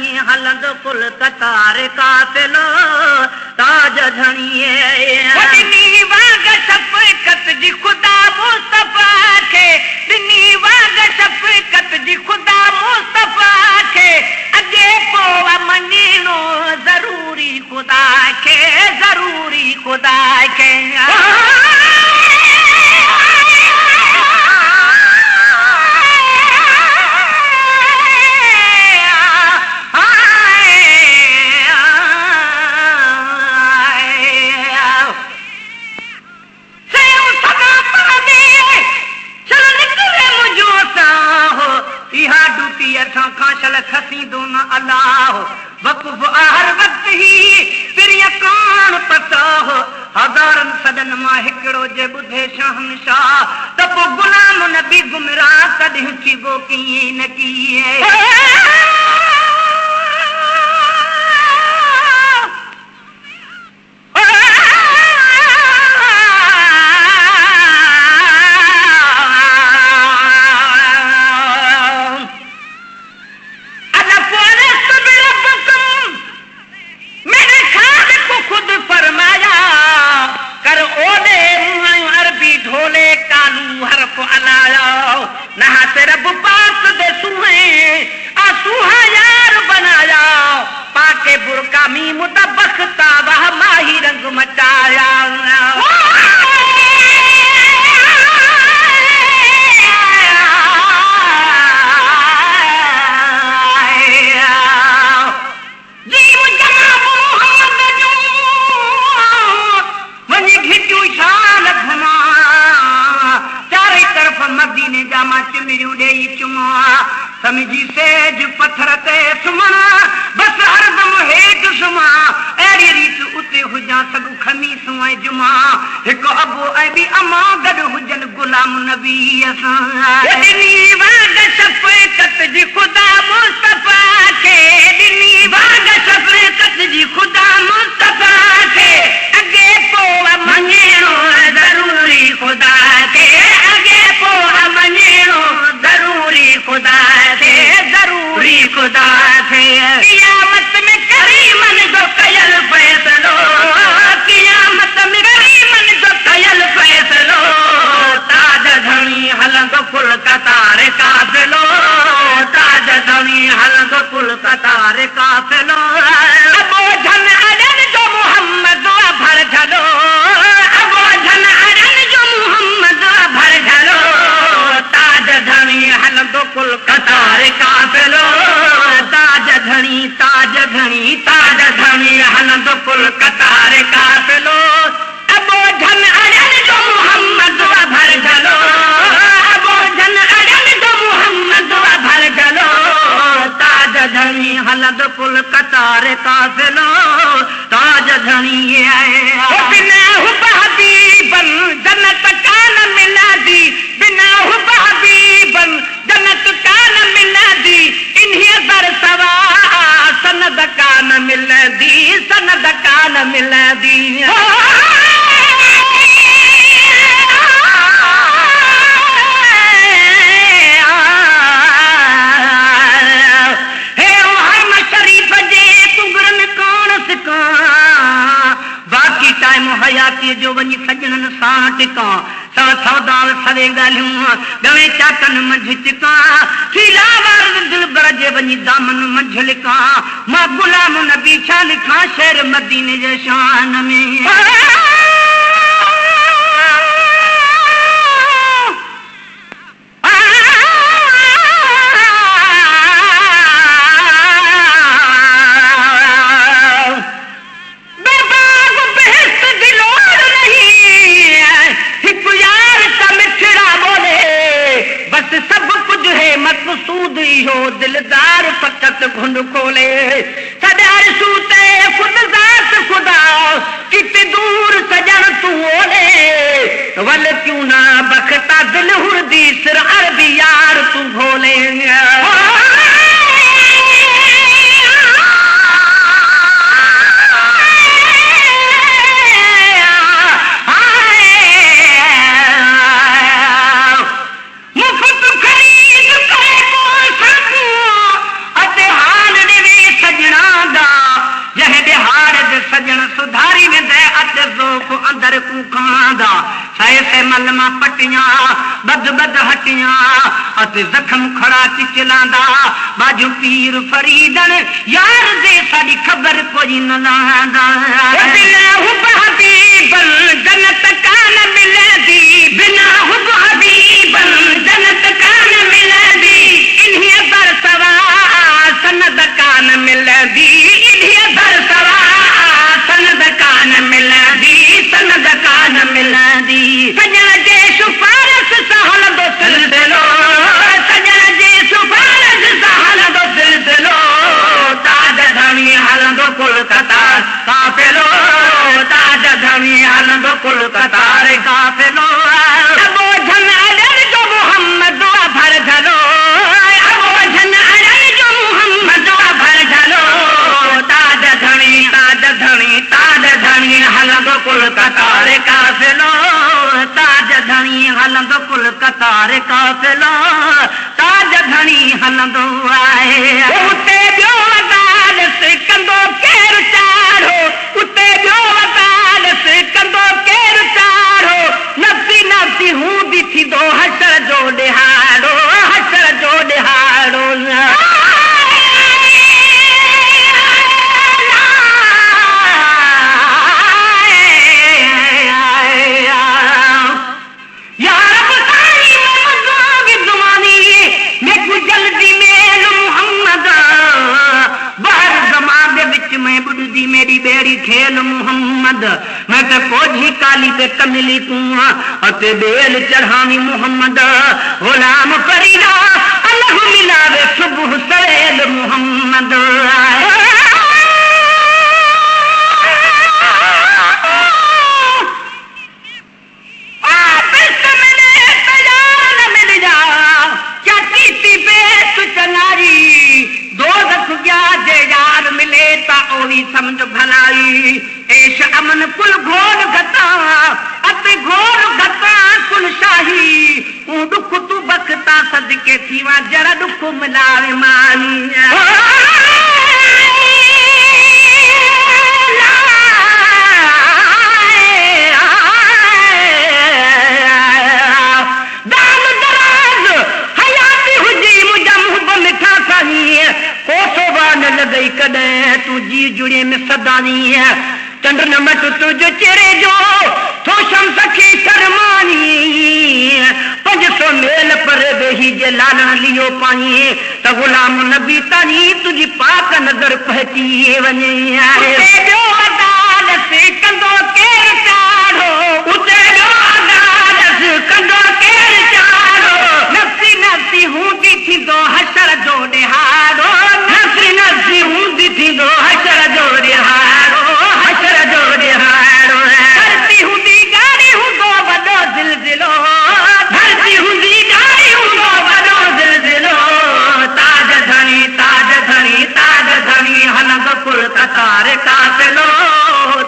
धणी हलंदो कुल कतार काफ़िलो ताज धणी वॾी वाग शफ़क़त जी ख़ुदा मुस्तफ़ा खे ॾिनी वाग शफ़क़त जी ख़ुदा मुस्तफ़ा खे अॻे पोइ मञणो ज़रूरी ख़ुदा खे ज़रूरी ख़ुदा खे खसीदो न अलाह वक़ुफ़ हर वक्त ही पिरिया कान पता हो हज़ारनि सदन मां हिकिड़ो जे ॿुधे शहंशाह त पोइ गुलाम नबी गुमराह कॾहिं थीबो कीअं न कीअं समझी सेज पत्थर ते सुमणा बस हरदम हेठ सुमा अहिड़ी रीत उते हुजां सॻु खमीस ऐं जुमा हिकु अबो ऐं ॿी अमा गॾु हुजनि गुलाम नबी असां ॾिनी वाग शफ़क़त जी ख़ुदा मुस्तफ़ा खे ॾिनी वाग शफ़क़त जी ख़ुदा मुस्तफ़ा खे अॻे पोइ मञणो ज़रूरी ख़ुदा खे अॻे पोइ मञणो ज़रूरी ख़ुदा खे ज़रूरी ख़ुदा खे क़यामत में करीमन जो कयल फ़ैसिलो क़यामत में करीमन जो कयल फ़ैसिलो ताज धणी हलंदो कुल कतार काफ़िलो ताज धणी हलंदो कुल कतार काफ़िलो अबो झन अड़न जो मोहम्मद भर झलो अबो झन अड़न जो मोहम्मद भर झलो ताज धणी हलंदो कुल कतार काफ़िलो ताज धणी हलंदो कुल कतार काफ़िलो अबो झन अड़न जो मोहम्मद भर झलो अबो झन अड़न जो मोहम्मद भर झलो ताज धणी हलंदो कुल कतार काफ़िलो ताज धणी बिना हुब हबीबन जन्नत कान मिलादी बिना हुब हबीबन जन्नत कान मिलादी इन्हीअ दर सवा सनद कान मिलंदी सनद कान मिलंदी बाक़ी टाइम हयाती जो वञी सजणनि सां टिकां सौदाल सवे ॻाल्हियूं ॻवे चाटनि मंझि टिकां खिलावर दिलबर जे वञी दामन मंझि लिखां मां गुलाम नबी छा लिखां शेर मदीने जे शान में सब कुछ है मकसूद इहो दिलदार फकत घुंड खोले सदार सूते खुद ज़ात खुदा किते दूर सजन तू ओले वल क्यों ना बखता दिल हुर्दी सिर अरबी यार तू भोले मलमा पटियां बद बद हटियां अते जख्म खड़ा चिचलांदा बाजू पीर फरीदन यार दे साडी खबर कोई न लांदा बिना हुब हबीबन जन्नत कान मिलदी बिना हुब हबीबन जन्नत कान मिलदी इन्हीं दर सवा सनद कान मिलदी इन्हीं दर सवा सनद कान मिलदी सनद कान मिलदी सजन जे सुफारस सहल दो सिलसिलो सजन जे सुफारस सहल दो सिलसिलो ताज धनी हलंदो कुल कतार काफिलो ताज धनी हलंदो कुल कतार काफिलो अबो झन अडर जो मोहम्मद भर झलो अबो झन अडर जो मोहम्मद भर झलो ताज धनी हलंदो कुल कतार काफिलो ताज धनी हलंदो कुल कतार काफिलो ताज धनी हलंदो आहे उते ॿियो वताल कंदो केरु चाढ़ो उते ॿियो वताल कंदो केरु चाढ़ो नफ़्सी नफ़्सी हूं बि थींदो हशर जो ॾिहाड़ो हशर जो ॾिहाड़ो मेरी बेड़ी खेल मुहम्मद मैं तो कोझी काली पे कमिली तू अते बेल चढ़ानी मुहम्मद गुलाम फरीदा अल्लाह मिलावे सुबह सवेल मुहम्मद समझ भलाई ऐश अमन कुल घोर गता अते घोर गता कुल शाही तू दुख तू बखता सदके थीवा जरा दुख मिलावे मानी दाल दराज हयाती हुजी मुझा मुहब मिठा साही न लॻई कॾहिं तूं जी जुड़े में सदानी चंड न मट तुंहिंजो चेहरे जो थो शम्स खे शर्मानी 500 मेल पर वेही जे लालण लियो पाई त गुलाम नबी तानी तुंहिंजी पाक नज़र पहुची वञे ॿियो अदालत कंदो केरु चाढ़ो उते ॿियो अदालत कंदो केरु चाढ़ो नफ़्सी नफ़्सी हूंदी थींदो हशर जो ॾिहाड़ो नफ़्सी हूंदी थींदो हशर जो ॾिहाड़ो हशर जो ॾिहाड़ो धरती हूंदी गाड़ी हूंदो वॾो ज़िलज़िलो धरती हूंदी गाड़ी हूंदो वॾो ज़िलज़िलो ताज धनी ताज धनी ताज धनी हलंदो कुल कतार काफ़िलो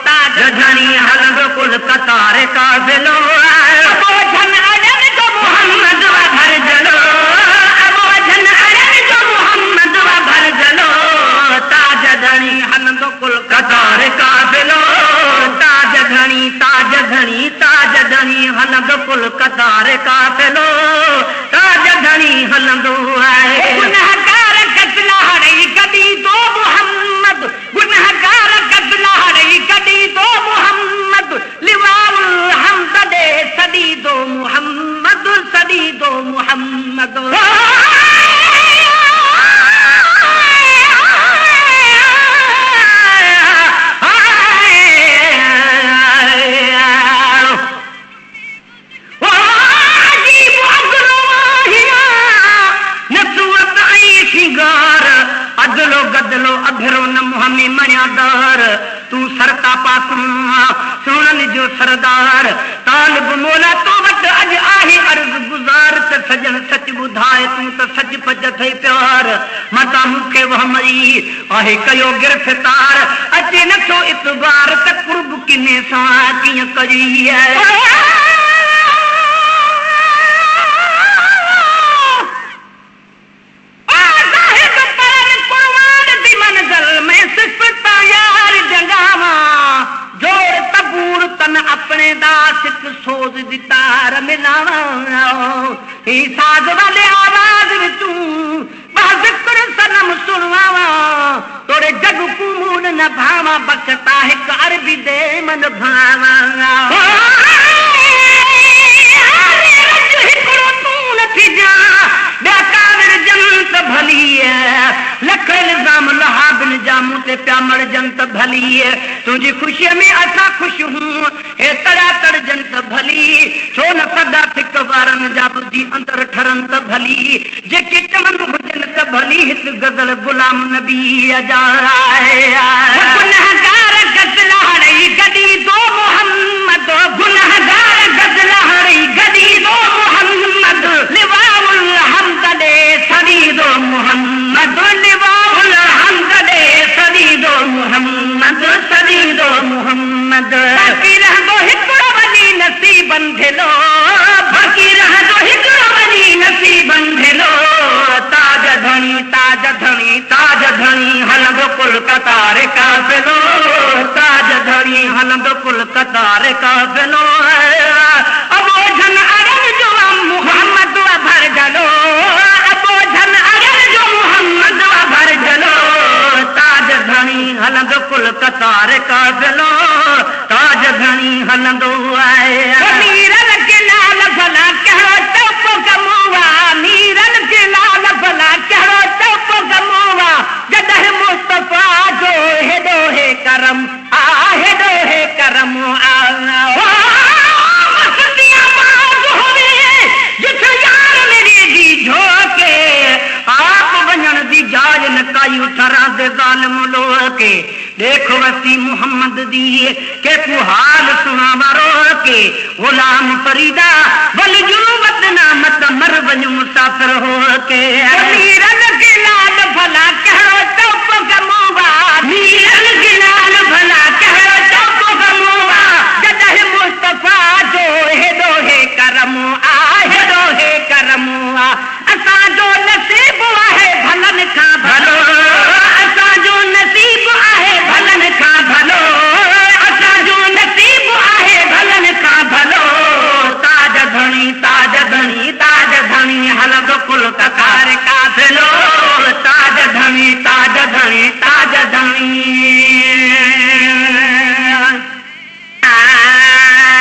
ताज धनी हलंदो कुल कतार काफ़िलो अबो झन अडन जो मोहम्मद भर जलो अबो झन अडन जो मोहम्मद भर जलो ताज धनी हलंदो कुल कतार काफ़िलो ताज धनी हलंदो कुल कतार काफ़िलो ताज धनी हलंदो आहे गुनहगार कतला हड़ई कदी दो मोहम्मद गुनहगार कतला हड़ई कदी दो मोहम्मद लिवाल हमद दे सदी दो मोहम्मद सदी दो मोहम्मद अदलो गदलो अभरो न मुंह में मरिया दार तू सरता पासूं सुनन जो सरदार तालिब मोला तो वट अज आहे अर्ज़ गुज़ार त सजन सच बुधाए तू त सच पज थई प्यार मता मुखे वहमई आहे कयो गिरफ्तार अचे नथो इतबार त कुर्ब किने सां कीअं करी है अपने दास सोज दिता ही साज वाले आवाज विचूं बाज़िक्र सनम सुनवावा तोरे जग को मूल न भावा बचता है अरबी दे मन भावा भली लख इल्जाम लहा बिन जामू ते प्यामड़ जंत भली तुझी खुशी में असा खुश हूं हे तड़ा तड़ जंत भली छो न सदा थिक वारन जा बुद्धि अंतर ठरंत भली जेके चमन हुजन त भली हित गजल गुलाम नबी अजाए गुनहगार गजला रही गदी दो मोहम्मद गुनहगार गजला रही गदी दो मोहम्मद लिवाउल हमद दे सदी दो मोहम्मद लिवाउल हमद दे सदी दो मोहम्मद सदी दो मोहम्मद बाकी रह दो हिकड़ो वली नसीबन भेलो बाकी रह दो हिकड़ो वली नसीबन भेलो ताज धनी ताज धनी ताज धनी हलंदो कुल कतार काफिलो ताज धनी हलंदो कुल कतार काफिलो अबो जन अरब जो मोहम्मद भर जलो अबो जन अरब जो मोहम्मद भर जलो ताज धनी हलंदो कुल कतार काफिलो ताज धनी हलंदो आए मीरन के लाल भला कहो टप कमुआ मीरन के लाल भला कहो टप कमुआ जदह मुस्तफा जो हेदो है करम आ हेदो है करम आ मस्तियां बाज होवे जिथ यार मेरी दी झोके आप वणन दी जाज न कायू थरा दे जालिम लोके देखो वसी मोहम्मद दी के तू हाल सुना मारो के गुलाम फरीदा वल जुनुबत ना मत मर वञ मुसाफिर हो के मीरन के लाल भला कहो टप कमुआ मीरन के लाल भला कहो टप कमुआ जदह मुस्तफा जो हेदो है करम आ हेदो है करम आ असा जो नसीब है भलन का भलो असा जो नसीब है भलन का भलो असा जो नसीब है भलन का भलो ताज धनी हलंदो कुल कतार काफिलो